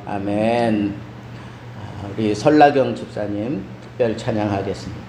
아멘. 우리 설라경 집사님 특별 찬양하겠습니다.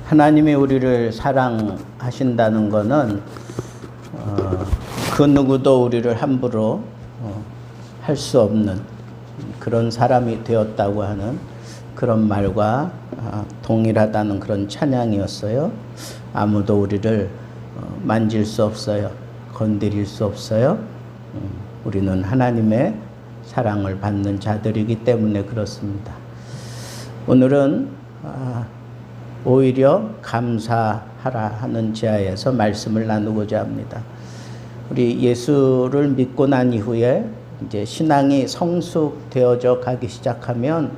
하나님이 우리를 사랑하신다는 것은 그 누구도 우리를 함부로 할 수 없는 그런 사람이 되었다고 하는 그런 말과 동일하다는 그런 찬양이었어요. 아무도 우리를 만질 수 없어요. 건드릴 수 없어요. 우리는 하나님의 사랑을 받는 자들이기 때문에 그렇습니다. 오늘은 오히려 감사하라 하는 제하에서 말씀을 나누고자 합니다. 우리 예수를 믿고 난 이후에 이제 신앙이 성숙되어져 가기 시작하면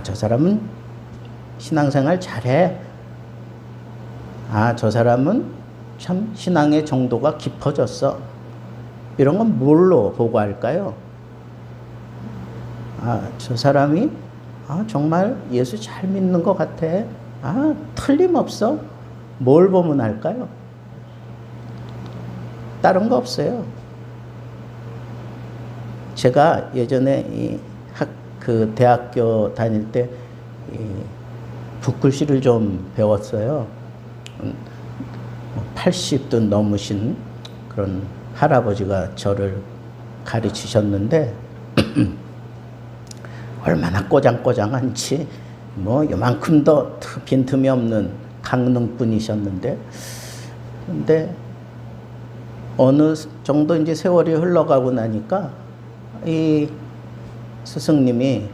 저 사람은 신앙생활 잘해. 저 사람은 참 신앙의 정도가 깊어졌어. 이런 건 뭘로 보고 할까요? 저 사람이 정말 예수 잘 믿는 것 같아. 틀림없어. 뭘 보면 할까요? 다른 거 없어요. 제가 예전에 대학교 다닐 때 붓글씨를 좀 배웠어요. 80도 넘으신 그런 할아버지가 저를 가르치셨는데 얼마나 꼬장꼬장한지 요만큼도 빈틈이 없는 강릉분이셨는데, 근데 어느 정도 이제 세월이 흘러가고 나니까 이 스승님이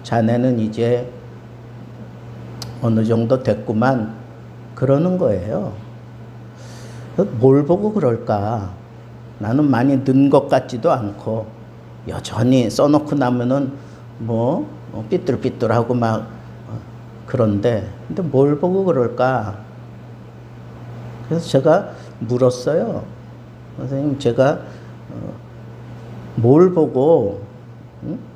자네는 이제 어느 정도 됐구만 그러는 거예요. 뭘 보고 그럴까? 나는 많이 는 것 같지도 않고 여전히 써놓고 나면은 삐뚤삐뚤하고 막 그런데 근데 뭘 보고 그럴까? 그래서 제가 물었어요. 선생님, 제가 뭘 보고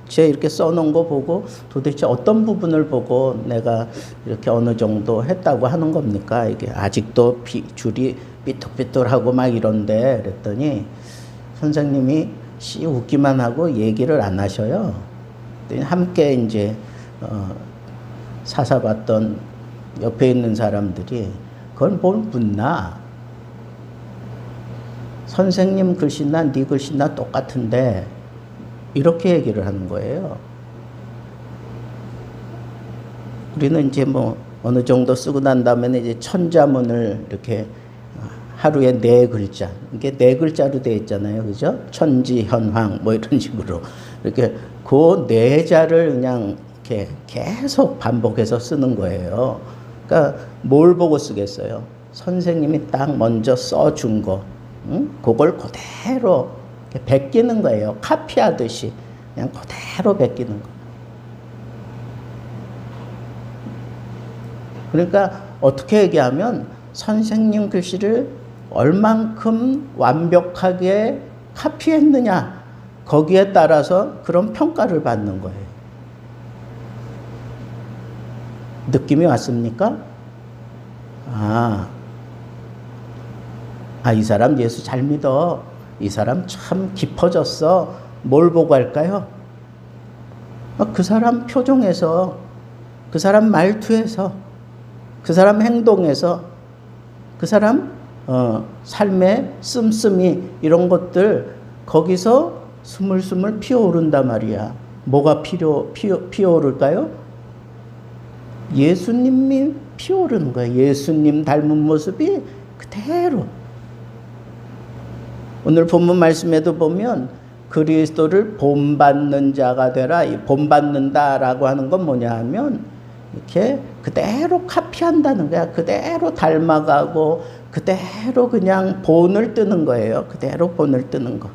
제가 이렇게 써놓은 거 보고 도대체 어떤 부분을 보고 내가 이렇게 어느 정도 했다고 하는 겁니까? 이게 아직도 줄이 삐뚤삐뚤하고 막 이런데 그랬더니 선생님이 웃기만 하고 얘기를 안 하셔요. 함께 이제 사사봤던 옆에 있는 사람들이 그걸 뭘 묻나? 선생님 글씨나 네 글씨나 똑같은데 이렇게 얘기를 하는 거예요. 우리는 이제 어느 정도 쓰고 난 다음에 이제 천자문을 이렇게 하루에 4글자, 이게 4글자로 되어 있잖아요. 그죠? 천지현황 이런 식으로 이렇게 그 4자를 그냥 이렇게 계속 반복해서 쓰는 거예요. 그러니까 뭘 보고 쓰겠어요? 선생님이 딱 먼저 써준 거, 그걸 그대로 베끼는 거예요. 카피하듯이 그냥 그대로 베끼는 거. 그러니까 어떻게 얘기하면 선생님 글씨를 얼만큼 완벽하게 카피했느냐, 거기에 따라서 그런 평가를 받는 거예요. 느낌이 왔습니까? 이 사람 예수 잘 믿어. 이 사람 참 깊어졌어. 뭘 보고 할까요? 그 사람 표정에서, 그 사람 말투에서, 그 사람 행동에서, 그 사람 삶의 씀씀이 이런 것들 거기서 스물스물 피어오른단 말이야. 뭐가 피어오를까요? 예수님이 피어오르는 거야. 예수님 닮은 모습이 그대로. 오늘 본문 말씀에도 보면 그리스도를 본받는 자가 되라. 이 본받는다라고 하는 건 뭐냐 하면 이렇게 그대로 카피한다는 거야. 그대로 닮아가고 그대로 그냥 본을 뜨는 거예요. 그대로 본을 뜨는 거.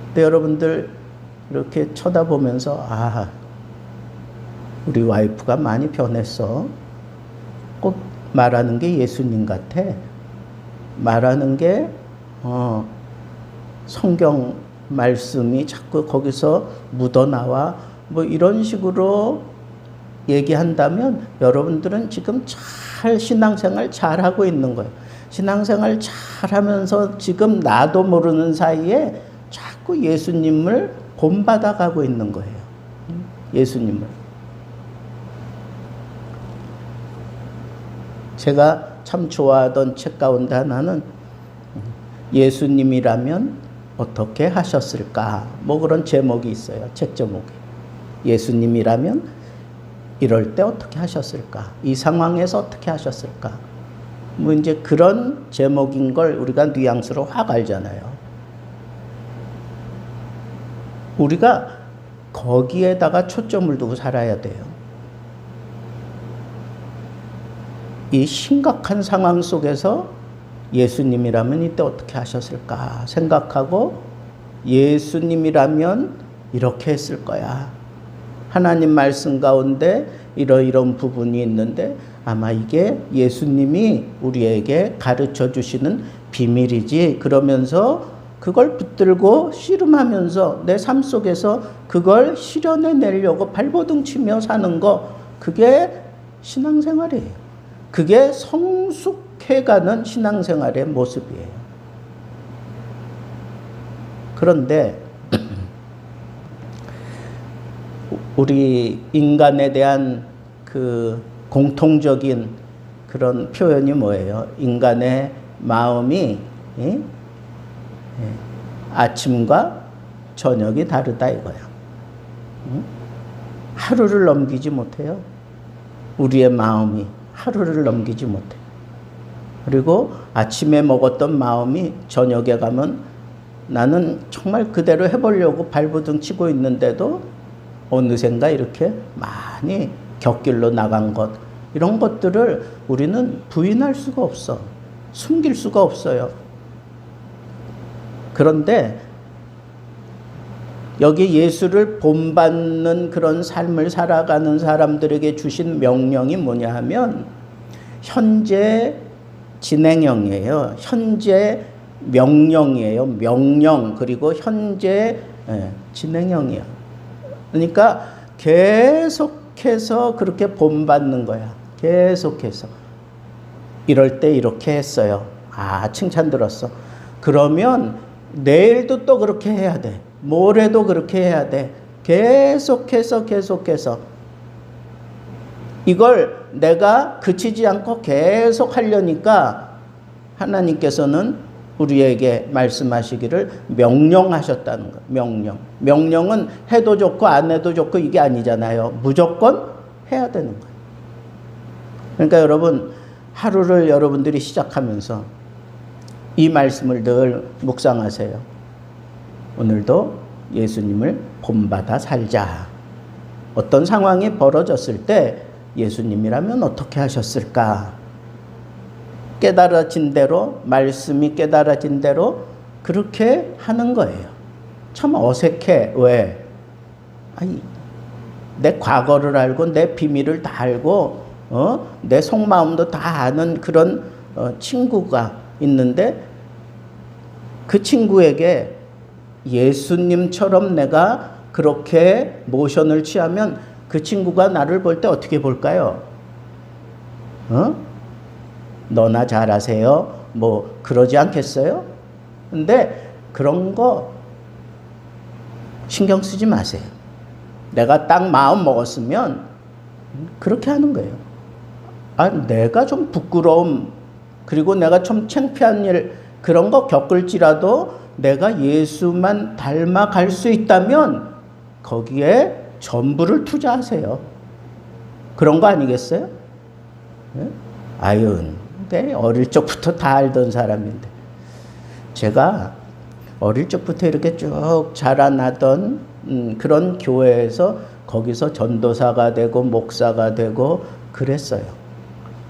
근데 여러분들 이렇게 쳐다보면서 우리 와이프가 많이 변했어. 꼭 말하는 게 예수님 같아. 말하는 게 성경 말씀이 자꾸 거기서 묻어나와. 이런 식으로 얘기한다면 여러분들은 지금 잘 신앙생활 잘하고 있는 거예요. 신앙생활 잘하면서 지금 나도 모르는 사이에 자꾸 예수님을 본받아가고 있는 거예요. 예수님을. 제가 참 좋아하던 책 가운데 하나는 예수님이라면 어떻게 하셨을까? 뭐 그런 제목이 있어요. 책 제목에. 예수님이라면 이럴 때 어떻게 하셨을까? 이 상황에서 어떻게 하셨을까? 뭐 이제 그런 제목인 걸 우리가 뉘앙스로 확 알잖아요. 우리가 거기에다가 초점을 두고 살아야 돼요. 이 심각한 상황 속에서 예수님이라면 이때 어떻게 하셨을까 생각하고 예수님이라면 이렇게 했을 거야. 하나님 말씀 가운데 이러이러한 부분이 있는데 아마 이게 예수님이 우리에게 가르쳐 주시는 비밀이지 그러면서 그걸 붙들고 씨름하면서 내 삶 속에서 그걸 실현해내려고 발버둥 치며 사는 거 그게 신앙생활이에요. 그게 성숙해가는 신앙생활의 모습이에요. 그런데 우리 인간에 대한 그 공통적인 그런 표현이 뭐예요? 인간의 마음이 아침과 저녁이 다르다 이거야. 하루를 넘기지 못해요. 우리의 마음이 하루를 넘기지 못해. 그리고 아침에 먹었던 마음이 저녁에 가면 나는 정말 그대로 해보려고 발버둥 치고 있는데도 어느샌가 이렇게 많이 곁길로 나간 것 이런 것들을 우리는 부인할 수가 없어. 숨길 수가 없어요. 그런데 여기 예수를 본받는 그런 삶을 살아가는 사람들에게 주신 명령이 뭐냐 하면 현재 진행형이에요. 현재 명령이에요. 명령 그리고 현재 진행형이야. 그러니까 계속해서 그렇게 본받는 거야. 계속해서. 이럴 때 이렇게 했어요. 아, 칭찬 들었어. 그러면 내일도 또 그렇게 해야 돼. 모레도 그렇게 해야 돼. 계속해서 이걸 내가 그치지 않고 계속 하려니까 하나님께서는 우리에게 말씀하시기를 명령하셨다는 거예요. 명령. 명령은 해도 좋고 안 해도 좋고 이게 아니잖아요. 무조건 해야 되는 거예요. 그러니까 여러분 하루를 여러분들이 시작하면서 이 말씀을 늘 묵상하세요. 오늘도 예수님을 본받아 살자. 어떤 상황이 벌어졌을 때 예수님이라면 어떻게 하셨을까? 깨달아진 대로, 말씀이 깨달아진 대로 그렇게 하는 거예요. 참 어색해. 왜? 아니, 내 과거를 알고 내 비밀을 다 알고 내 속마음도 다 아는 그런 친구가 있는데 그 친구에게 예수님처럼 내가 그렇게 모션을 취하면 그 친구가 나를 볼 때 어떻게 볼까요? 너나 잘하세요. 뭐 그러지 않겠어요? 근데 그런 거 신경 쓰지 마세요. 내가 딱 마음 먹었으면 그렇게 하는 거예요. 아, 내가 좀 부끄러움 그리고 내가 좀 창피한 일 그런 거 겪을지라도 내가 예수만 닮아갈 수 있다면 거기에 전부를 투자하세요. 그런 거 아니겠어요? 네? 아유, 어릴 적부터 다 알던 사람인데 제가 어릴 적부터 이렇게 쭉 자라나던 그런 교회에서 거기서 전도사가 되고 목사가 되고 그랬어요.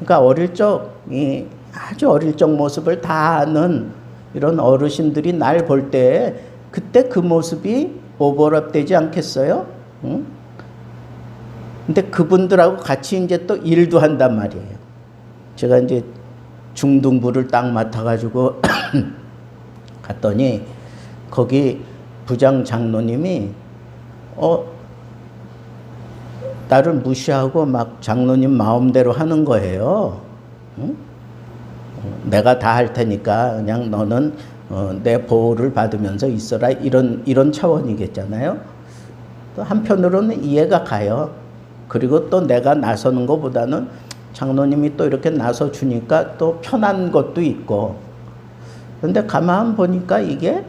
그러니까 어릴 적이 아주 어릴 적 모습을 다 아는 이런 어르신들이 날 볼 때 그때 그 모습이 오버랩 되지 않겠어요? 응? 근데 그분들하고 같이 이제 또 일도 한단 말이에요. 제가 이제 중등부를 딱 맡아가지고 갔더니 거기 부장 장로님이 나를 무시하고 막 장로님 마음대로 하는 거예요. 응? 내가 다 할 테니까 그냥 너는 내 보호를 받으면서 있어라 이런 차원이겠잖아요. 또 한편으로는 이해가 가요. 그리고 또 내가 나서는 것보다는 장로님이 또 이렇게 나서 주니까 또 편한 것도 있고. 그런데 가만 보니까 이게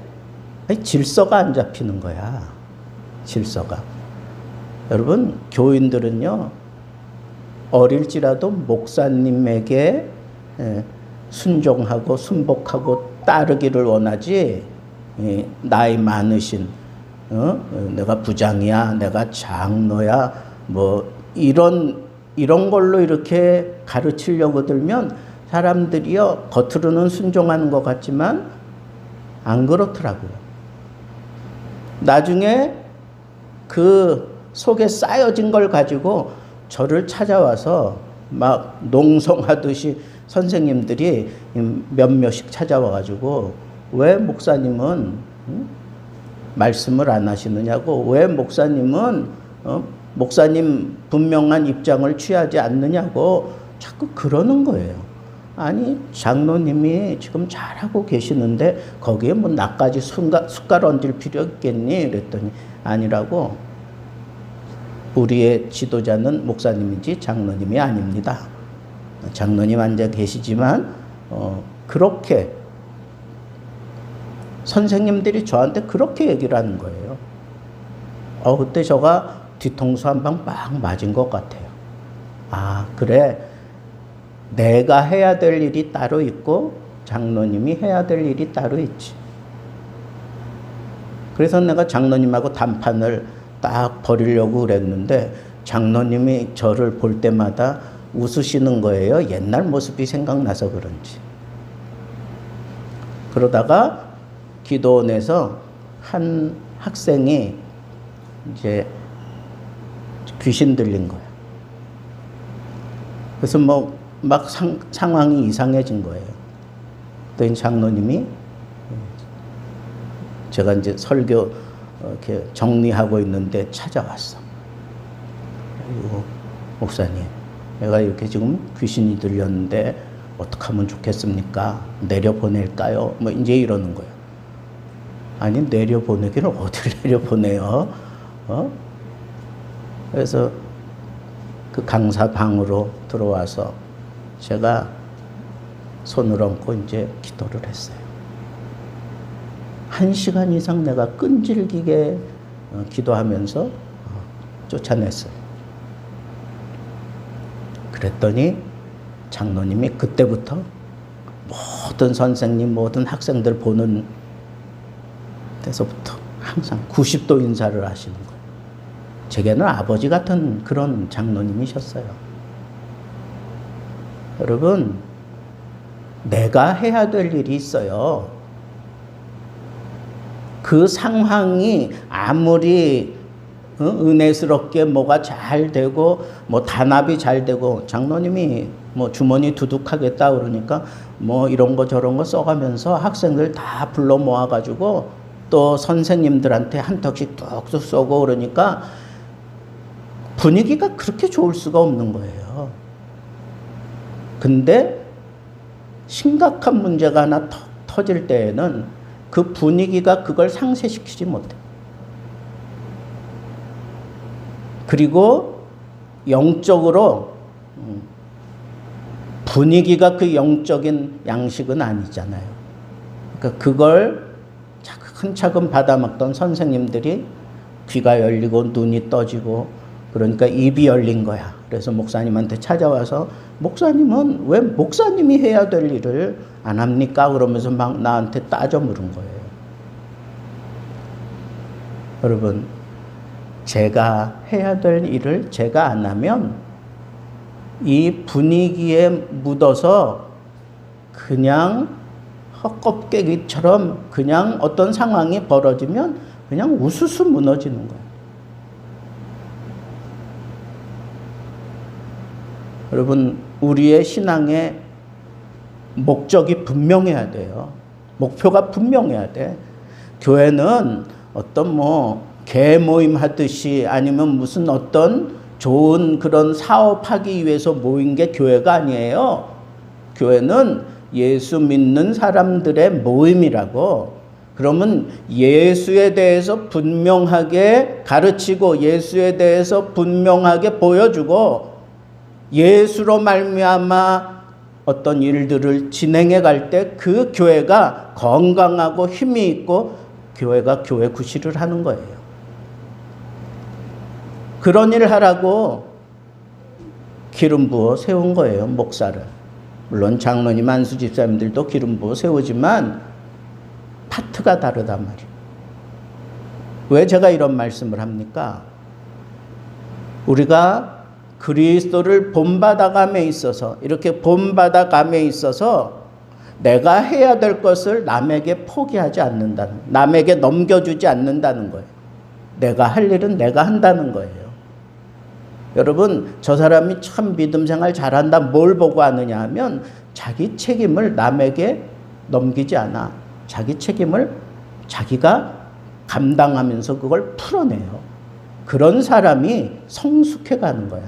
질서가 안 잡히는 거야. 질서가. 여러분, 교인들은요, 어릴지라도 목사님에게 순종하고 순복하고 따르기를 원하지, 나이 많으신, 내가 부장이야, 내가 장로야, 뭐 이런 걸로 이렇게 가르치려고 들면 사람들이요, 겉으로는 순종하는 것 같지만 안 그렇더라고요. 나중에 그 속에 쌓여진 걸 가지고 저를 찾아와서 막 농성하듯이 선생님들이 몇몇씩 찾아와가지고 왜 목사님은 말씀을 안 하시느냐고, 왜 목사님은 목사님 분명한 입장을 취하지 않느냐고 자꾸 그러는 거예요. 아니, 장로님이 지금 잘하고 계시는데 거기에 뭐 나까지 숟갈 얹을 필요 있겠니? 그랬더니 아니라고. 우리의 지도자는 목사님이지 장로님이 아닙니다. 장로님 앉아 계시지만 그렇게 선생님들이 저한테 그렇게 얘기를 하는 거예요. 그때 저가 뒤통수 한 방 빡 맞은 것 같아요. 아, 그래. 내가 해야 될 일이 따로 있고 장로님이 해야 될 일이 따로 있지. 그래서 내가 장로님하고 단판을 딱 벌이려고 그랬는데 장로님이 저를 볼 때마다 웃으시는 거예요. 옛날 모습이 생각나서 그런지. 그러다가 기도원에서 한 학생이 이제 귀신 들린 거예요. 그래서 뭐 막 상황이 이상해진 거예요. 그랬더니 장로님이, 제가 이제 설교 이렇게 정리하고 있는데 찾아왔어. 그리고 목사님, 내가 이렇게 지금 귀신이 들렸는데 어떻게 하면 좋겠습니까? 내려보낼까요? 뭐 이제 이러는 거예요. 아니, 내려보내기를 어딜 내려보내요? 그래서 그 강사 방으로 들어와서 제가 손을 얹고 이제 기도를 했어요. 1시간 이상 내가 끈질기게 기도하면서 쫓아냈어요. 그랬더니 장로님이 그때부터 모든 선생님, 모든 학생들 보는 데서부터 항상 90도 인사를 하시는 거예요. 제게는 아버지 같은 그런 장로님이셨어요. 여러분, 내가 해야 될 일이 있어요. 그 상황이 아무리 은혜스럽게 뭐가 잘 되고 뭐 단합이 잘 되고, 장로님이 뭐 주머니 두둑하겠다 그러니까 뭐 이런 거 저런 거 써가면서 학생들 다 불러 모아가지고 또 선생님들한테 한턱씩 뚝뚝 쏘고 그러니까 분위기가 그렇게 좋을 수가 없는 거예요. 근데 심각한 문제가 하나 터질 때에는 그 분위기가 그걸 상쇄시키지 못해. 그리고 영적으로 분위기가 그 영적인 양식은 아니잖아요. 그러니까 그걸 차근차근 받아먹던 선생님들이 귀가 열리고 눈이 떠지고 그러니까 입이 열린 거야. 그래서 목사님한테 찾아와서 목사님은 왜 목사님이 해야 될 일을 안 합니까? 그러면서 막 나한테 따져 물은 거예요. 여러분, 제가 해야 될 일을 제가 안 하면 이 분위기에 묻어서 그냥 헛껍데기처럼 그냥 어떤 상황이 벌어지면 그냥 우수수 무너지는 거예요. 여러분, 우리의 신앙의 목적이 분명해야 돼요. 목표가 분명해야 돼. 교회는 어떤 뭐 개모임 하듯이 아니면 무슨 어떤 좋은 그런 사업하기 위해서 모인 게 교회가 아니에요. 교회는 예수 믿는 사람들의 모임이라고. 그러면 예수에 대해서 분명하게 가르치고 예수에 대해서 분명하게 보여주고 예수로 말미암아 어떤 일들을 진행해 갈 때 그 교회가 건강하고 힘이 있고 교회가 교회 구실을 하는 거예요. 그런 일을 하라고 기름 부어 세운 거예요, 목사를. 물론 장로님, 안수 집사님들도 기름 부어 세우지만 파트가 다르단 말이에요. 왜 제가 이런 말씀을 합니까? 우리가 그리스도를 본받아감에 있어서, 이렇게 본받아감에 있어서 내가 해야 될 것을 남에게 포기하지 않는다는, 남에게 넘겨주지 않는다는 거예요. 내가 할 일은 내가 한다는 거예요. 여러분, 저 사람이 참 믿음 생활 잘한다, 뭘 보고 하느냐 하면 자기 책임을 남에게 넘기지 않아. 자기 책임을 자기가 감당하면서 그걸 풀어내요. 그런 사람이 성숙해 가는 거야.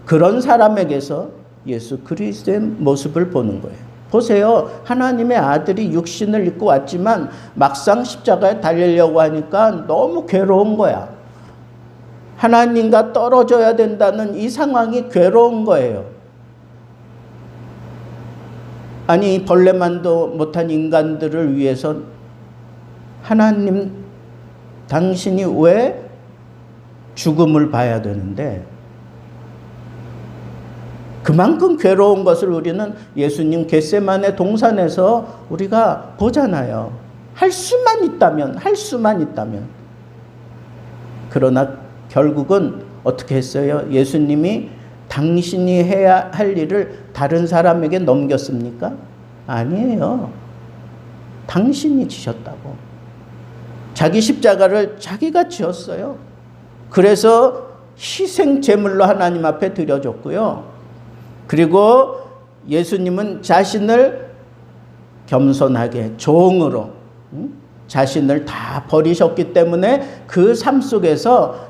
그런 사람에게서 예수 그리스도의 모습을 보는 거예요. 보세요. 하나님의 아들이 육신을 입고 왔지만 막상 십자가에 달리려고 하니까 너무 괴로운 거야. 하나님과 떨어져야 된다는 이 상황이 괴로운 거예요. 아니, 벌레만도 못한 인간들을 위해서 하나님, 당신이 왜 죽음을 봐야 되는데, 그만큼 괴로운 것을 우리는 예수님 겟세마네 동산에서 우리가 보잖아요. 할 수만 있다면. 그러나 결국은 어떻게 했어요? 예수님이 당신이 해야 할 일을 다른 사람에게 넘겼습니까? 아니에요. 당신이 지셨다고. 자기 십자가를 자기가 지었어요. 그래서 희생 제물로 하나님 앞에 드려줬고요. 그리고 예수님은 자신을 겸손하게 종으로 자신을 다 버리셨기 때문에 그 삶 속에서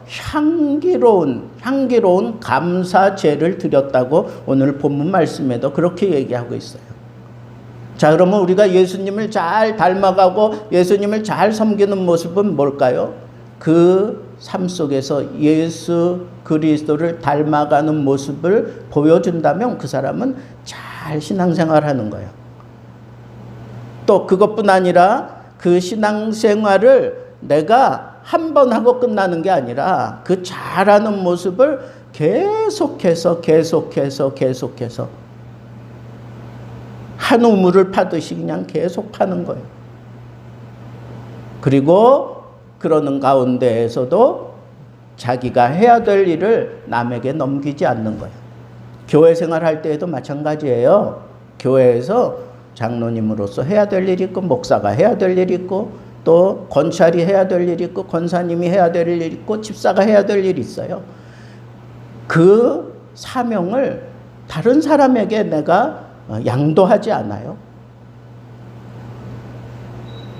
향기로운 감사제를 드렸다고 오늘 본문 말씀에도 그렇게 얘기하고 있어요. 자, 그러면 우리가 예수님을 잘 닮아가고 예수님을 잘 섬기는 모습은 뭘까요? 그 삶 속에서 예수 그리스도를 닮아가는 모습을 보여준다면 그 사람은 잘 신앙생활하는 거예요. 또 그것뿐 아니라 그 신앙생활을 내가 한 번 하고 끝나는 게 아니라 그 잘하는 모습을 계속해서 한 우물을 파듯이 그냥 계속 파는 거예요. 그리고 그러는 가운데에서도 자기가 해야 될 일을 남에게 넘기지 않는 거예요. 교회 생활할 때에도 마찬가지예요. 교회에서 장로님으로서 해야 될 일이 있고, 목사가 해야 될 일이 있고, 또 권찰이 해야 될 일이 있고, 권사님이 해야 될 일이 있고, 집사가 해야 될 일이 있어요. 그 사명을 다른 사람에게 내가 양도하지 않아요.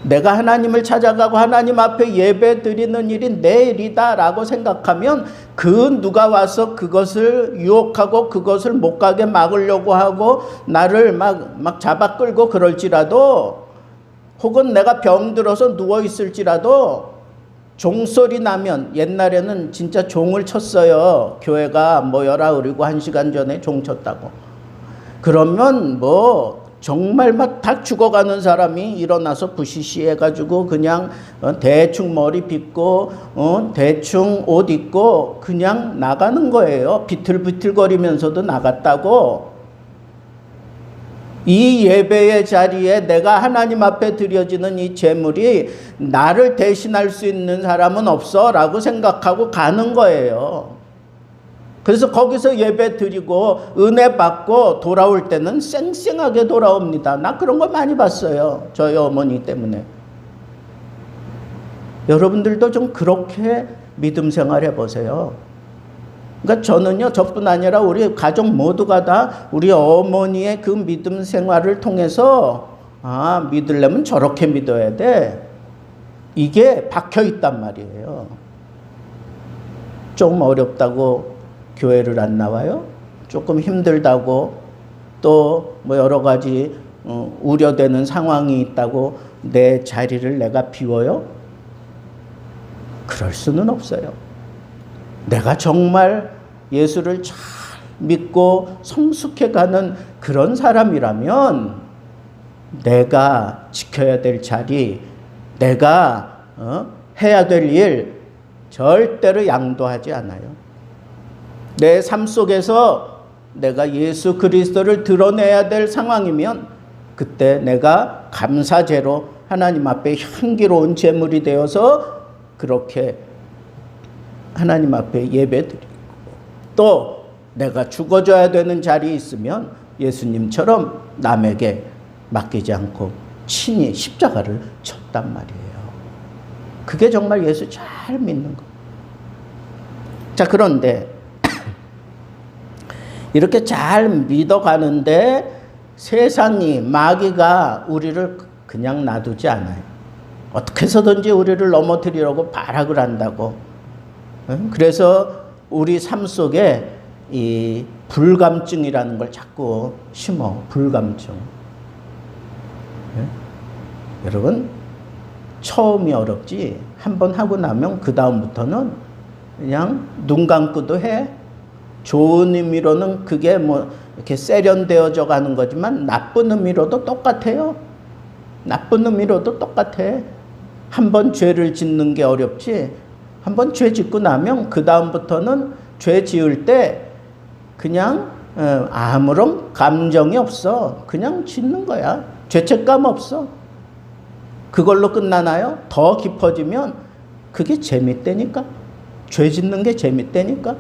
내가 하나님을 찾아가고 하나님 앞에 예배 드리는 일이 내 일이다라고 생각하면 그 누가 와서 그것을 유혹하고 그것을 못 가게 막으려고 하고 나를 막 잡아 끌고 그럴지라도, 혹은 내가 병들어서 누워 있을지라도 종소리 나면, 옛날에는 진짜 종을 쳤어요. 교회가 모여라 그리고 1시간 전에 종 쳤다고. 그러면 정말 막 다 죽어가는 사람이 일어나서 부시시 해가지고 그냥 대충 머리 빗고 대충 옷 입고 그냥 나가는 거예요. 비틀비틀거리면서도 나갔다고. 이 예배의 자리에 내가 하나님 앞에 드려지는 이 제물이 나를 대신할 수 있는 사람은 없어 라고 생각하고 가는 거예요. 그래서 거기서 예배 드리고 은혜 받고 돌아올 때는 쌩쌩하게 돌아옵니다. 나 그런 거 많이 봤어요. 저희 어머니 때문에. 여러분들도 좀 그렇게 믿음 생활 해보세요. 그러니까 저는요, 저뿐 아니라 우리 가족 모두가 다 우리 어머니의 그 믿음 생활을 통해서 믿으려면 저렇게 믿어야 돼. 이게 박혀 있단 말이에요. 좀 어렵다고 교회를 안 나와요? 조금 힘들다고 또 여러 가지 우려되는 상황이 있다고 내 자리를 내가 비워요? 그럴 수는 없어요. 내가 정말 예수를 잘 믿고 성숙해가는 그런 사람이라면 내가 지켜야 될 자리, 내가 해야 될 일 절대로 양도하지 않아요. 내 삶 속에서 내가 예수 그리스도를 드러내야 될 상황이면 그때 내가 감사제로 하나님 앞에 향기로운 제물이 되어서 그렇게 하나님 앞에 예배드리고, 또 내가 죽어줘야 되는 자리에 있으면 예수님처럼 남에게 맡기지 않고 친히 십자가를 쳤단 말이에요. 그게 정말 예수 잘 믿는 거. 자, 그런데 이렇게 잘 믿어가는데 세상이, 마귀가 우리를 그냥 놔두지 않아요. 어떻게 해서든지 우리를 넘어뜨리려고 발악을 한다고. 그래서 우리 삶 속에 이 불감증이라는 걸 자꾸 심어. 불감증. 여러분, 처음이 어렵지 한번 하고 나면 그 다음부터는 그냥 눈 감고도 해. 좋은 의미로는 그게 뭐 이렇게 세련되어져 가는 거지만 나쁜 의미로도 똑같아요. 나쁜 의미로도 똑같아. 한번 죄를 짓는 게 어렵지, 한번 죄 짓고 나면 그 다음부터는 죄 지을 때 그냥 아무런 감정이 없어. 그냥 짓는 거야. 죄책감 없어. 그걸로 끝나나요? 더 깊어지면 그게 재밌다니까. 죄 짓는 게 재밌다니까.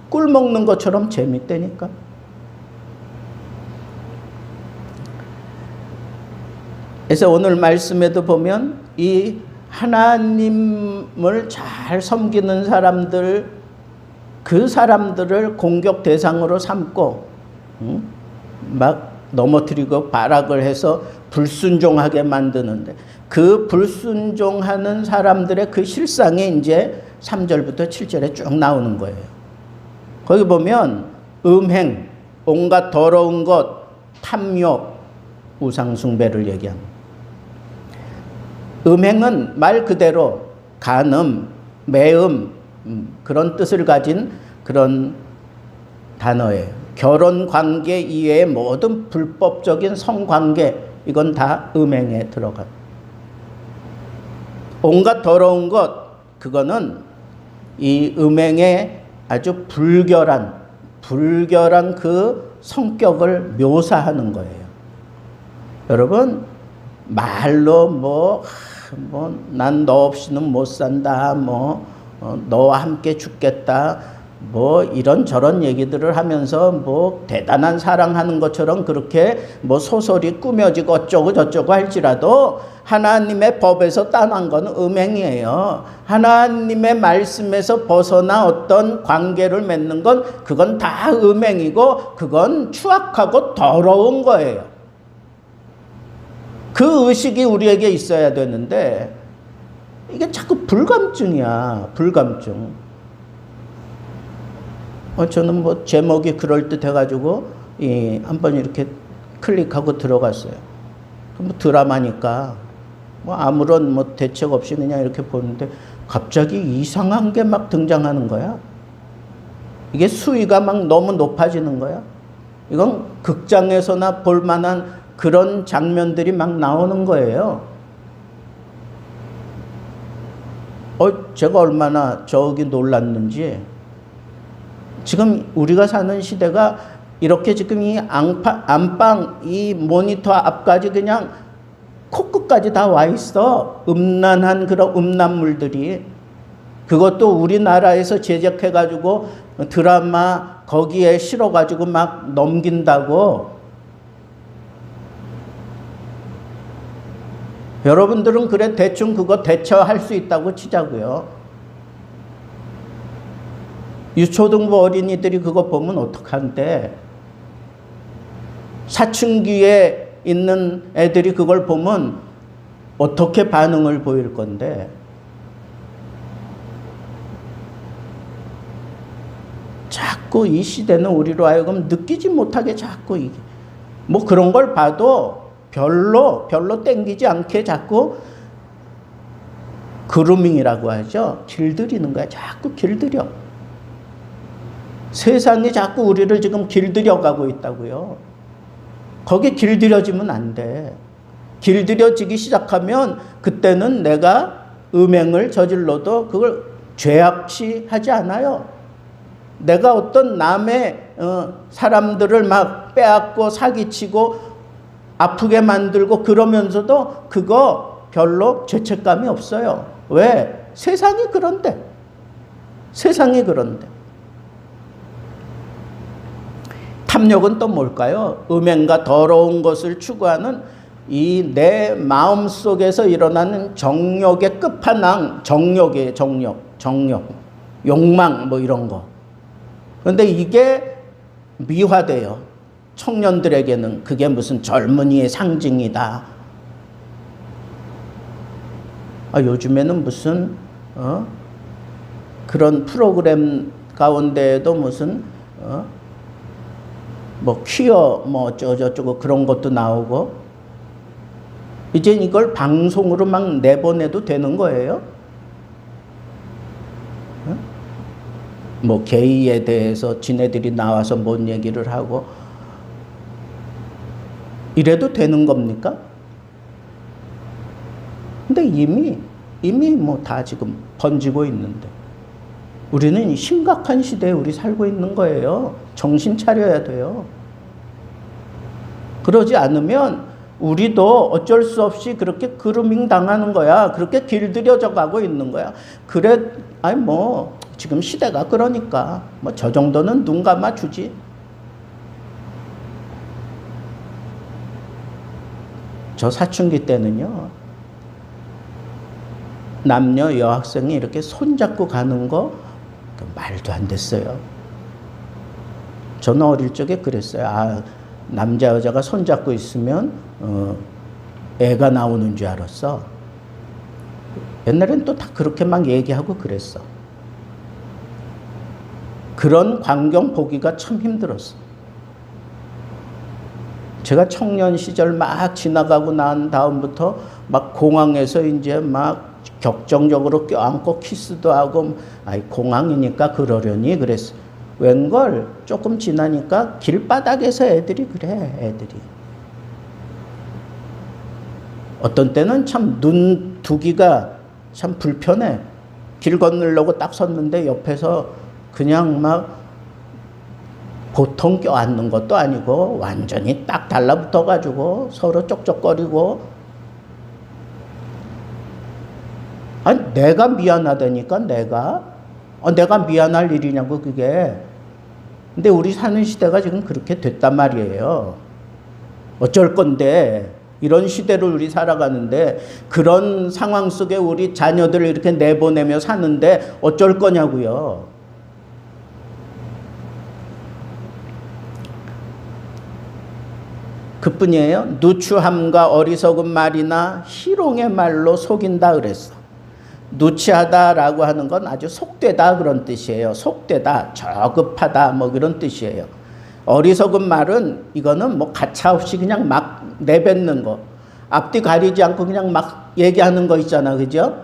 꿀 먹는 것처럼 재밌다니까. 그래서 오늘 말씀에도 보면 이 하나님을 잘 섬기는 사람들, 그 사람들을 공격 대상으로 삼고 막 넘어뜨리고 발악을 해서 불순종하게 만드는데, 그 불순종하는 사람들의 그 실상이 이제 3절부터 7절에 쭉 나오는 거예요. 거기 보면 음행, 온갖 더러운 것, 탐욕, 우상숭배를 얘기합니다. 음행은 말 그대로 간음, 매음, 그런 뜻을 가진 그런 단어예요. 결혼 관계 이외의 모든 불법적인 성관계, 이건 다 음행에 들어가. 온갖 더러운 것, 그거는 이 음행의 아주 불결한 그 성격을 묘사하는 거예요. 여러분, 말로 난 너 없이는 못 산다, 너와 함께 죽겠다, 이런저런 얘기들을 하면서 대단한 사랑하는 것처럼 그렇게 소설이 꾸며지고 어쩌고 저쩌고 할지라도 하나님의 법에서 떠난 건 음행이에요. 하나님의 말씀에서 벗어나 어떤 관계를 맺는 건 그건 다 음행이고 그건 추악하고 더러운 거예요. 그 의식이 우리에게 있어야 되는데 이게 자꾸 불감증이야. 불감증. 저는 제목이 그럴듯해가지고 한번 이렇게 클릭하고 들어갔어요. 드라마니까 아무런 대책 없이 그냥 이렇게 보는데 갑자기 이상한 게 막 등장하는 거야. 이게 수위가 막 너무 높아지는 거야. 이건 극장에서나 볼 만한 그런 장면들이 막 나오는 거예요. 제가 얼마나 저기 놀랐는지. 지금 우리가 사는 시대가 이렇게 지금 이 안방, 이 모니터 앞까지 그냥 코끝까지 다 와 있어. 음란한 그런 음란물들이. 그것도 우리나라에서 제작해가지고 드라마 거기에 실어가지고 막 넘긴다고. 여러분들은 그래 대충 그거 대처할 수 있다고 치자고요. 유초등부 어린이들이 그거 보면 어떡한데, 사춘기에 있는 애들이 그걸 보면 어떻게 반응을 보일 건데. 자꾸 이 시대는 우리로 하여금 느끼지 못하게 자꾸 그런 걸 봐도 별로 땡기지 않게 자꾸 그루밍이라고 하죠. 길들이는 거야. 자꾸 길들여. 세상이 자꾸 우리를 지금 길들여 가고 있다고요. 거기 길들여지면 안 돼. 길들여지기 시작하면 그때는 내가 음행을 저질러도 그걸 죄악시 하지 않아요. 내가 어떤 남의 사람들을 막 빼앗고 사기치고 아프게 만들고 그러면서도 그거 별로 죄책감이 없어요. 왜? 세상이 그런데. 세상이 그런데. 탐욕은 또 뭘까요? 음행과 더러운 것을 추구하는 이 내 마음 속에서 일어나는 정욕의 끝판왕, 정욕이에요. 정욕, 욕망 뭐 이런 거. 그런데 이게 미화돼요. 청년들에게는 그게 무슨 젊은이의 상징이다. 요즘에는 무슨 그런 프로그램 가운데에도 무슨 뭐 퀴어 뭐 어쩌고저쩌고 그런 것도 나오고 이제 이걸 방송으로 막 내보내도 되는 거예요. 뭐 게이에 대해서 지네들이 나와서 뭔 얘기를 하고 이래도 되는 겁니까? 근데 이미 뭐 다 지금 번지고 있는데 우리는 심각한 시대에 우리 살고 있는 거예요. 정신 차려야 돼요. 그러지 않으면 우리도 어쩔 수 없이 그렇게 그루밍 당하는 거야. 그렇게 길들여져 가고 있는 거야. 그래, 뭐 지금 시대가 그러니까 뭐 저 정도는 눈 감아 주지. 저 사춘기 때는요. 남녀 여학생이 이렇게 손잡고 가는 거 말도 안 됐어요. 저는 어릴 적에 그랬어요. 남자 여자가 손잡고 있으면 애가 나오는 줄 알았어. 옛날엔 또 다 그렇게 막 얘기하고 그랬어. 그런 광경 보기가 참 힘들었어. 제가 청년 시절 막 지나가고 난 다음부터 막 공항에서 이제 막 격정적으로 껴안고 키스도 하고, 공항이니까 그러려니 그랬어. 웬걸 조금 지나니까 길바닥에서 애들이 그래, 애들이. 어떤 때는 참 눈 두기가 참 불편해. 길 건너려고 딱 섰는데 옆에서 그냥 막 보통 껴안는 것도 아니고 완전히 딱 달라붙어가지고 서로 쪽쪽거리고. 내가 미안하다니까, 내가 미안할 일이냐고, 그게. 근데 우리 사는 시대가 지금 그렇게 됐단 말이에요. 어쩔 건데, 이런 시대를 우리 살아가는데, 그런 상황 속에 우리 자녀들을 이렇게 내보내며 사는데, 어쩔 거냐고요. 그뿐이에요. 누추함과 어리석은 말이나 희롱의 말로 속인다 그랬어. 누치하다라고 하는 건 아주 속되다 그런 뜻이에요. 속되다, 저급하다 뭐 그런 뜻이에요. 어리석은 말은 이거는 뭐 가차없이 그냥 막 내뱉는 거. 앞뒤 가리지 않고 그냥 막 얘기하는 거 있잖아. 그죠?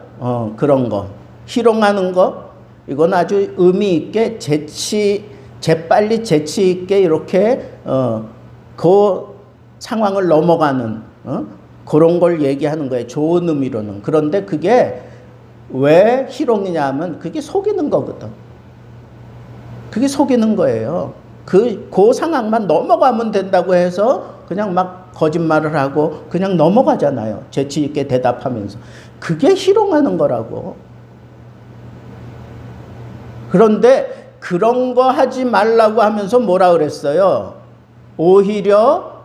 그런 거. 희롱하는 거. 이건 아주 의미 있게 재빨리 재치 있게 이렇게 그 상황을 넘어가는 그런 걸 얘기하는 거예요. 좋은 의미로는. 그런데 그게 왜 희롱이냐 하면 그게 속이는 거거든. 그게 속이는 거예요. 그 상황만 넘어가면 된다고 해서 그냥 막 거짓말을 하고 그냥 넘어가잖아요. 재치 있게 대답하면서. 그게 희롱하는 거라고. 그런데 그런 거 하지 말라고 하면서 뭐라 그랬어요? 오히려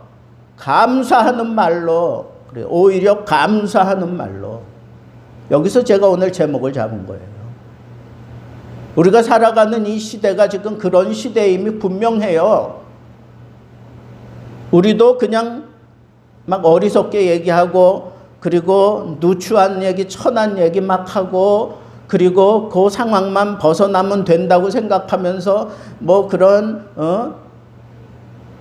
감사하는 말로. 그래요. 오히려 감사하는 말로. 여기서 제가 오늘 제목을 잡은 거예요. 우리가 살아가는 이 시대가 지금 그런 시대임이 분명해요. 우리도 그냥 막 어리석게 얘기하고, 그리고 누추한 얘기, 천한 얘기 막 하고, 그리고 그 상황만 벗어나면 된다고 생각하면서 뭐 그런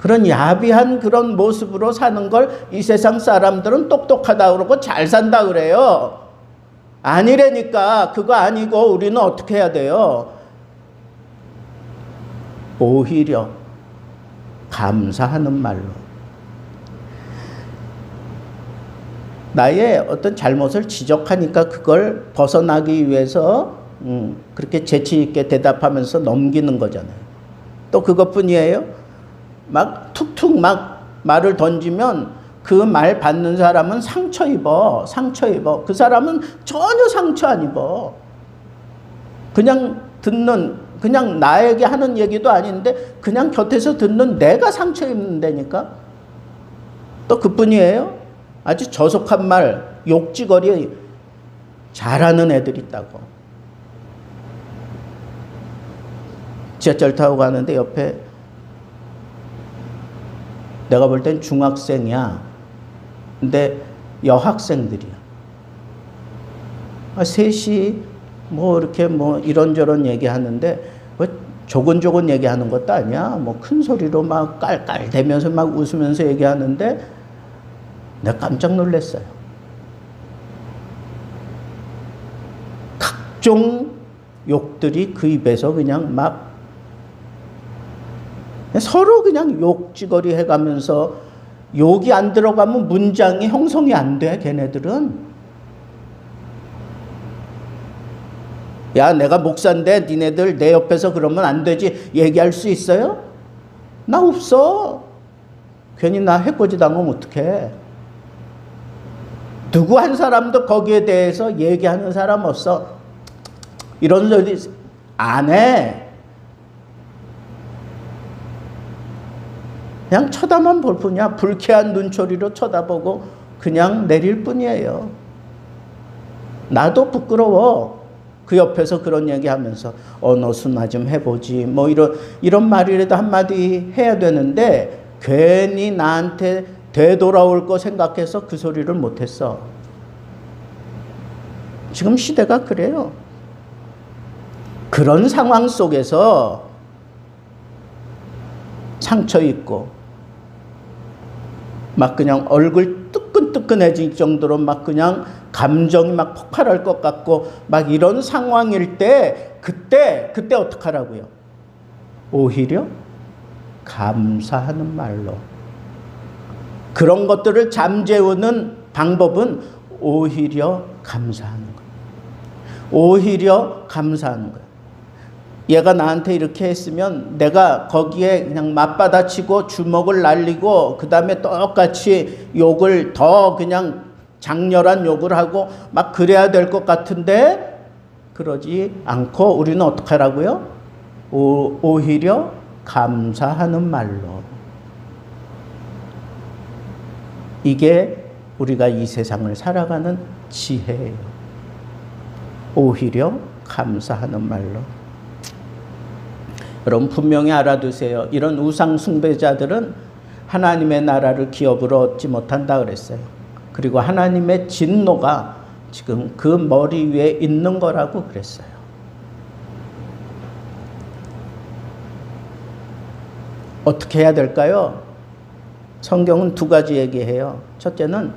그런 야비한 그런 모습으로 사는 걸 이 세상 사람들은 똑똑하다 그러고 잘 산다 그래요. 아니라니까. 그거 아니고 우리는 어떻게 해야 돼요? 오히려 감사하는 말로. 나의 어떤 잘못을 지적하니까 그걸 벗어나기 위해서 그렇게 재치 있게 대답하면서 넘기는 거잖아요. 또 그것뿐이에요? 막 툭툭 막 말을 던지면 그 말 받는 사람은 상처 입어. 그 사람은 전혀 상처 안 입어. 그냥 나에게 하는 얘기도 아닌데 그냥 곁에서 듣는 내가 상처 입는다니까. 또 그뿐이에요? 아주 저속한 말, 욕지거리 잘하는 애들 있다고. 지하철 타고 가는데 옆에 내가 볼 땐 중학생이야. 근데 여학생들이야. 셋이 뭐 이렇게 뭐 이런저런 얘기하는데 뭐 조곤조곤 얘기하는 것도 아니야. 뭐 큰 소리로 막 깔깔대면서 막 웃으면서 얘기하는데 내가 깜짝 놀랐어요. 각종 욕들이 그 입에서 그냥 막 서로 그냥 욕지거리 해가면서 욕이 안 들어가면 문장이 형성이 안 돼, 걔네들은. 야, 내가 목사인데 니네들 내 옆에서 그러면 안 되지 얘기할 수 있어요? 나 없어. 괜히 나 해코지 당하면 어떡해. 누구 한 사람도 거기에 대해서 얘기하는 사람 없어. 이런 소리 안 해. 그냥 쳐다만 볼 뿐이야. 불쾌한 눈초리로 쳐다보고 그냥 내릴 뿐이에요. 나도 부끄러워. 그 옆에서 그런 얘기하면서 너 순화 좀 해보지. 뭐 이런 말이라도 한마디 해야 되는데 괜히 나한테 되돌아올 거 생각해서 그 소리를 못했어. 지금 시대가 그래요. 그런 상황 속에서 상처 입고 막 그냥 얼굴 뜨끈뜨끈해질 정도로 막 그냥 감정이 막 폭발할 것 같고 막 이런 상황일 때 그때 어떡하라고요? 오히려 감사하는 말로. 그런 것들을 잠재우는 방법은 오히려 감사하는 거예요. 오히려 감사하는 거예요. 얘가 나한테 이렇게 했으면 내가 거기에 그냥 맞받아치고 주먹을 날리고 그 다음에 똑같이 욕을 더 그냥 장렬한 욕을 하고 막 그래야 될 것 같은데 그러지 않고 우리는 어떻게 하라고요? 오히려 감사하는 말로. 이게 우리가 이 세상을 살아가는 지혜예요. 오히려 감사하는 말로. 여러분 분명히 알아두세요. 이런 우상 숭배자들은 하나님의 나라를 기업으로 얻지 못한다 그랬어요. 그리고 하나님의 진노가 지금 그 머리 위에 있는 거라고 그랬어요. 어떻게 해야 될까요? 성경은 두 가지 얘기해요. 첫째는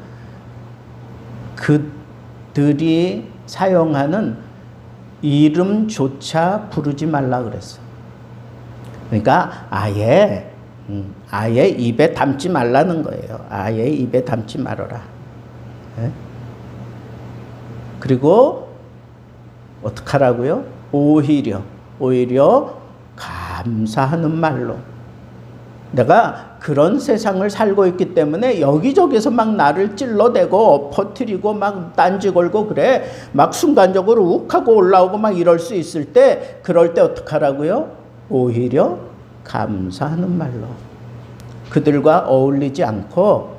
그들이 사용하는 이름조차 부르지 말라 그랬어. 그러니까 아예 입에 담지 말라는 거예요. 아예 입에 담지 말아라. 네? 그리고 어떻게 하라고요? 오히려 감사하는 말로. 내가 그런 세상을 살고 있기 때문에 여기저기서 막 나를 찔러대고 퍼뜨리고 막 딴지 걸고 그래. 막 순간적으로 욱하고 올라오고 막 이럴 수 있을 때 그럴 때 어떻게 하라고요? 오히려 감사하는 말로. 그들과 어울리지 않고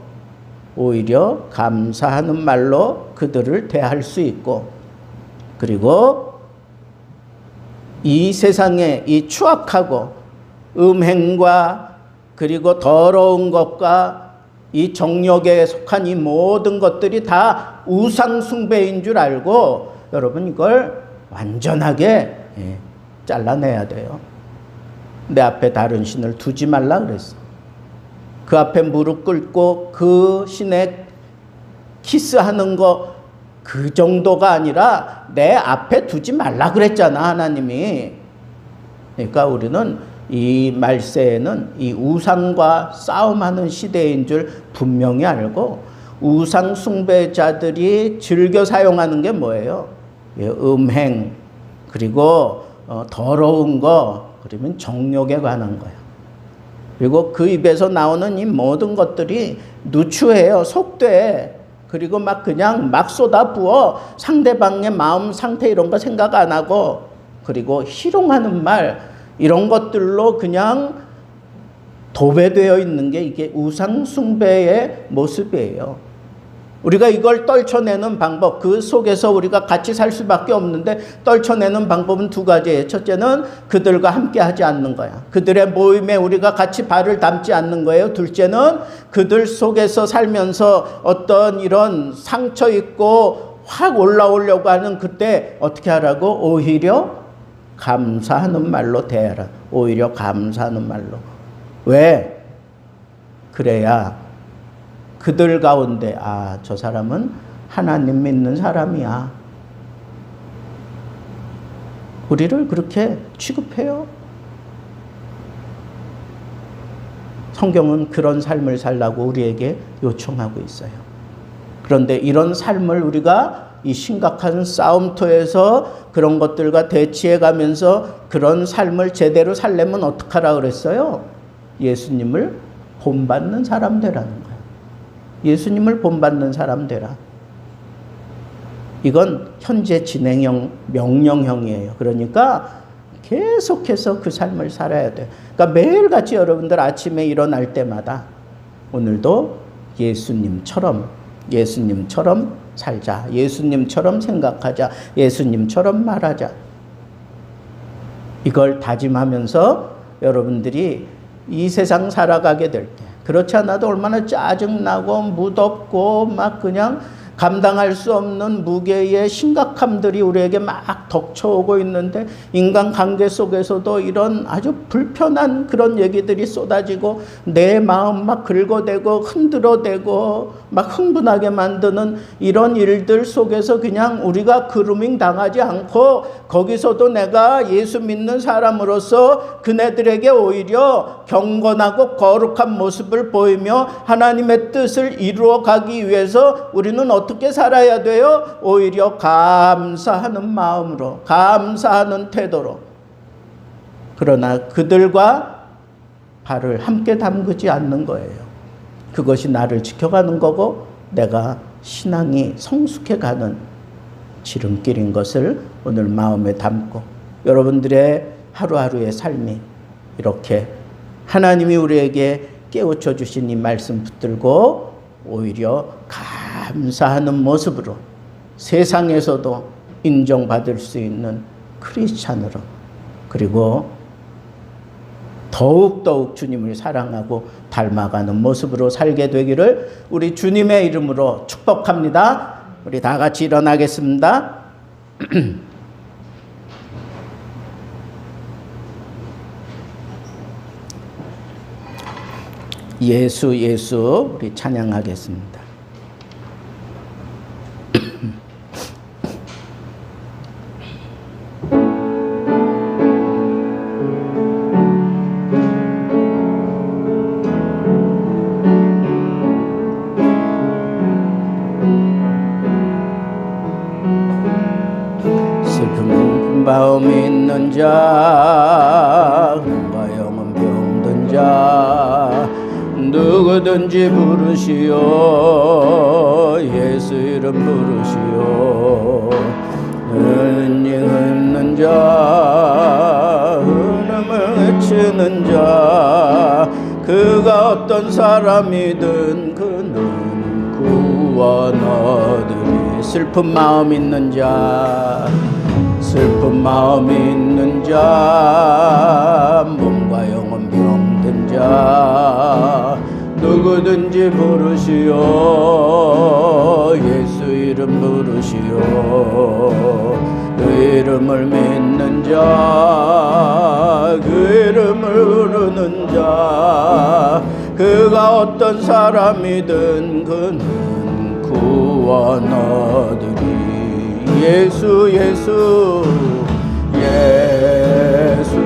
오히려 감사하는 말로 그들을 대할 수 있고, 그리고 이 세상에 이 추악하고 음행과 그리고 더러운 것과 이 정욕에 속한 이 모든 것들이 다 우상 숭배인 줄 알고 여러분 이걸 완전하게 잘라내야 돼요. 내 앞에 다른 신을 두지 말라 그랬어. 그 앞에 무릎 꿇고 그 신에 키스하는 거 그 정도가 아니라 내 앞에 두지 말라 그랬잖아, 하나님이. 그러니까 우리는 이 말세에는 이 우상과 싸움하는 시대인 줄 분명히 알고, 우상 숭배자들이 즐겨 사용하는 게 뭐예요? 음행, 그리고 더러운 거, 그러면 정욕에 관한 거예요. 그리고 그 입에서 나오는 이 모든 것들이 누추해요. 속돼. 그리고 막 그냥 막 쏟아부어. 상대방의 마음 상태 이런 거 생각 안 하고, 그리고 희롱하는 말 이런 것들로 그냥 도배되어 있는 게 이게 우상 숭배의 모습이에요. 우리가 이걸 떨쳐내는 방법, 그 속에서 우리가 같이 살 수밖에 없는데 떨쳐내는 방법은 두 가지예요. 첫째는 그들과 함께 하지 않는 거야. 그들의 모임에 우리가 같이 발을 담지 않는 거예요. 둘째는 그들 속에서 살면서 어떤 이런 상처 있고 확 올라오려고 하는 그때 어떻게 하라고? 오히려 감사하는 말로 대하라. 오히려 감사하는 말로. 왜? 그래야 그들 가운데 저 사람은 하나님 믿는 사람이야. 우리를 그렇게 취급해요. 성경은 그런 삶을 살라고 우리에게 요청하고 있어요. 그런데 이런 삶을 우리가 이 심각한 싸움터에서 그런 것들과 대치해 가면서 그런 삶을 제대로 살려면 어떡하라 그랬어요? 예수님을 본받는 사람 되라는 거예요. 예수님을 본받는 사람 되라. 이건 현재 진행형, 명령형이에요. 그러니까 계속해서 그 삶을 살아야 돼요. 그러니까 매일같이 여러분들 아침에 일어날 때마다 오늘도 예수님처럼 살자. 예수님처럼 생각하자. 예수님처럼 말하자. 이걸 다짐하면서 여러분들이 이 세상 살아가게 될 때, 그렇지 않아도 얼마나 짜증나고 무덥고 막 그냥 감당할 수 없는 무게의 심각함들이 우리에게 막 덮쳐오고 있는데, 인간관계 속에서도 이런 아주 불편한 그런 얘기들이 쏟아지고 내 마음 막 긁어대고 흔들어대고 막 흥분하게 만드는 이런 일들 속에서 그냥 우리가 그루밍 당하지 않고, 거기서도 내가 예수 믿는 사람으로서 그네들에게 오히려 경건하고 거룩한 모습을 보이며 하나님의 뜻을 이루어 가기 위해서 우리는 어떻게 살아야 돼요? 오히려 감사하는 마음으로, 감사하는 태도로. 그러나 그들과 발을 함께 담그지 않는 거예요. 그것이 나를 지켜가는 거고 내가 신앙이 성숙해가는 지름길인 것을 오늘 마음에 담고, 여러분들의 하루하루의 삶이 이렇게 하나님이 우리에게 깨우쳐 주신 이 말씀 붙들고 오히려 감사하는 모습으로 세상에서도 인정받을 수 있는 크리스찬으로, 그리고 더욱더욱 주님을 사랑하고 닮아가는 모습으로 살게 되기를 우리 주님의 이름으로 축복합니다. 우리 다 같이 일어나겠습니다. 예수 예수 우리 찬양하겠습니다. 슬픈 마음 있는 자, 흠과 영혼 병든 자, 누구든지 부르시오. 예수 이름 부르시오. 은이 흠는 자, 흐름을 헤치는 자, 그가 어떤 사람이든 그는 구원 얻으리. 슬픈 마음 있는 자, 슬픈 마음 있는 자, 몸과 영혼 병든 자, 누구든지 부르시오. 예수 이름 부르시오. 그 이름을 믿는 자, 그 이름을 부르는 자, 그가 어떤 사람이든 그는 구원 얻으리. 예수 예수 예수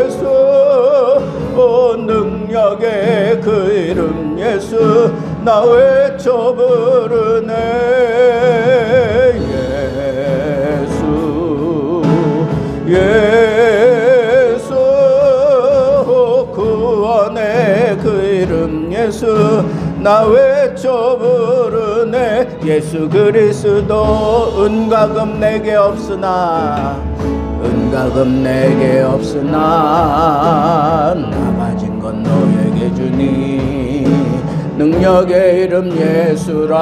예수 능력의 그 이름 예수 나 외쳐 부르네. 예수 예수 구원의 그 이름 예수 나 외쳐 부르네. 예수 그리스도 은과금 내게 없으나 은과금 내게 없으나 나 가진 건 너에게 주니. 능력의 이름 예수라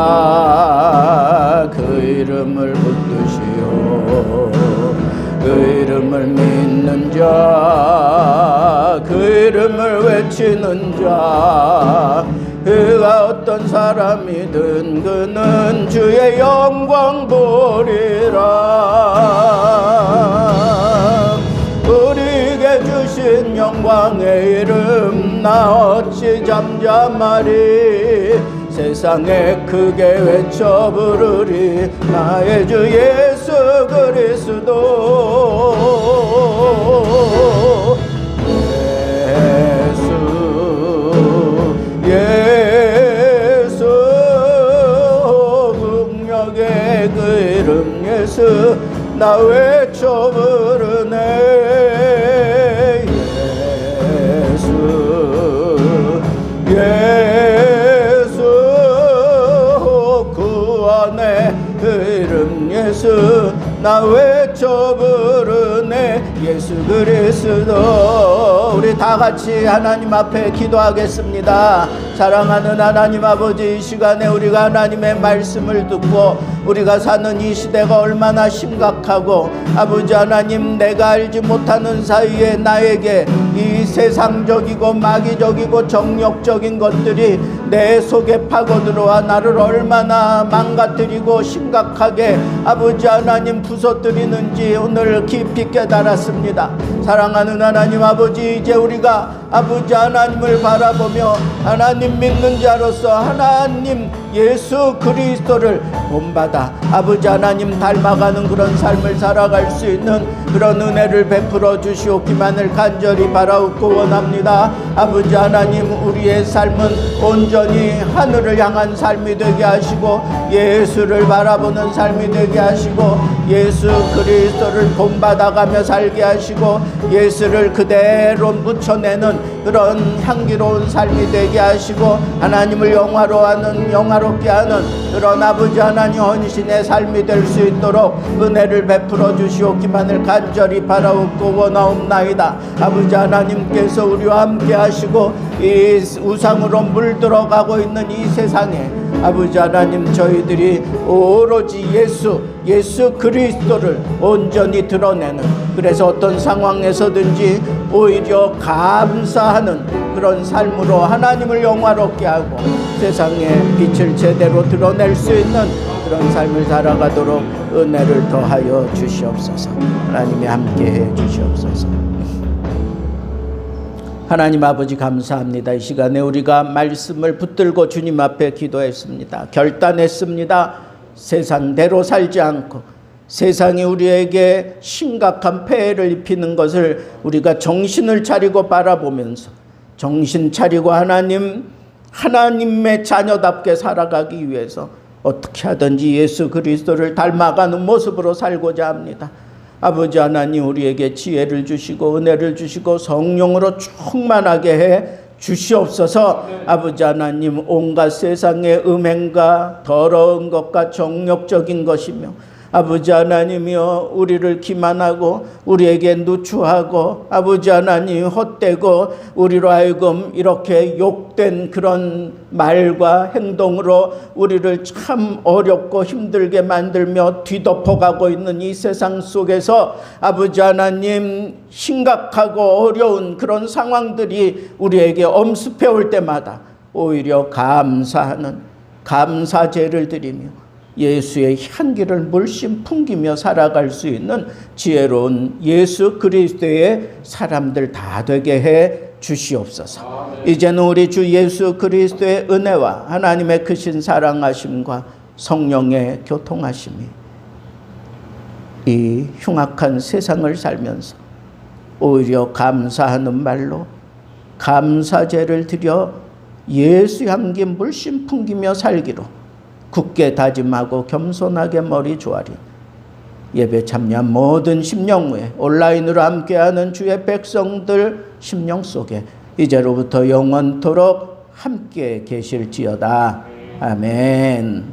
그 이름을 붙드시오. 그 이름을 믿는 자 그 이름을 외치는 자 그가 어떤 사람이든 그는 주의 영광 보리라. 우리에게 주신 영광의 이름 나 어찌 잠잠하리. 세상에 크게 외쳐 부르리. 나의 주 예수 그리스도 예수 능력의 그 이름 예수 나 외쳐 부르네. 예수 구원의 그 이름 예수 나 외쳐 부르네. 예수 그리스도. 우리 다 같이 하나님 앞에 기도하겠습니다. 사랑하는 하나님 아버지, 이 시간에 우리가 하나님의 말씀을 듣고 우리가 사는 이 시대가 얼마나 심각하고 아버지 하나님 내가 알지 못하는 사이에 나에게 이 세상적이고 마귀적이고 정욕적인 것들이 내 속에 파고들어와 나를 얼마나 망가뜨리고 심각하게 아버지 하나님 부서뜨리는지 오늘 깊이 깨달았습니다. 사랑하는 하나님 아버지, 이제 우리가 아버지 하나님을 바라보며 하나님 믿는 자로서 하나님 예수 그리스도를 본받아 아버지 하나님 닮아가는 그런 삶을 살아갈 수 있는 그런 은혜를 베풀어 주시옵기만을 간절히 바라옵고 원합니다. 아버지 하나님, 우리의 삶은 온전히 하늘을 향한 삶이 되게 하시고 예수를 바라보는 삶이 되게 하시고 예수 그리스도를 본받아가며 살게 하시고 예수를 그대로 묻혀내는 그런 향기로운 삶이 되게 하시고 하나님을 영화롭게 하는 그런 아버지 하나님 헌신의 삶이 될 수 있도록 은혜를 베풀어 주시옵기만을 간절히 바라옵고 원하옵나이다. 아버지 하나님께서 우리와 함께 하시고 이 우상으로 물들어가고 있는 이 세상에 아버지 하나님, 저희들이 오로지 예수 그리스도를 온전히 드러내는, 그래서 어떤 상황에서든지 오히려 감사하는 그런 삶으로 하나님을 영화롭게 하고 세상에 빛을 제대로 드러낼 수 있는 그런 삶을 살아가도록 은혜를 더하여 주시옵소서. 하나님이 함께해 주시옵소서. 하나님 아버지, 감사합니다. 이 시간에 우리가 말씀을 붙들고 주님 앞에 기도했습니다. 결단했습니다. 세상대로 살지 않고 세상이 우리에게 심각한 폐해를 입히는 것을 우리가 정신을 차리고 바라보면서 정신 차리고 하나님의 자녀답게 살아가기 위해서 어떻게 하든지 예수 그리스도를 닮아가는 모습으로 살고자 합니다. 아버지 하나님, 우리에게 지혜를 주시고 은혜를 주시고 성령으로 충만하게 해 주시옵소서. 아버지 하나님, 온갖 세상의 음행과 더러운 것과 정욕적인 것이며 아버지 하나님이여 우리를 기만하고 우리에게 누추하고 아버지 하나님 헛되고 우리로 하여금 이렇게 욕된 그런 말과 행동으로 우리를 참 어렵고 힘들게 만들며 뒤덮어가고 있는 이 세상 속에서 아버지 하나님, 심각하고 어려운 그런 상황들이 우리에게 엄습해 올 때마다 오히려 감사하는 감사제를 드리며 예수의 향기를 물씬 풍기며 살아갈 수 있는 지혜로운 예수 그리스도의 사람들 다 되게 해 주시옵소서. 이제는 우리 주 예수 그리스도의 은혜와 하나님의 크신 사랑하심과 성령의 교통하심이 이 흉악한 세상을 살면서 오히려 감사하는 말로 감사제를 드려 예수 향기 물씬 풍기며 살기로 굳게 다짐하고 겸손하게 머리 조아리 예배 참여한 모든 심령후에 온라인으로 함께하는 주의 백성들 심령 속에 이제로부터 영원토록 함께 계실지어다. 아멘.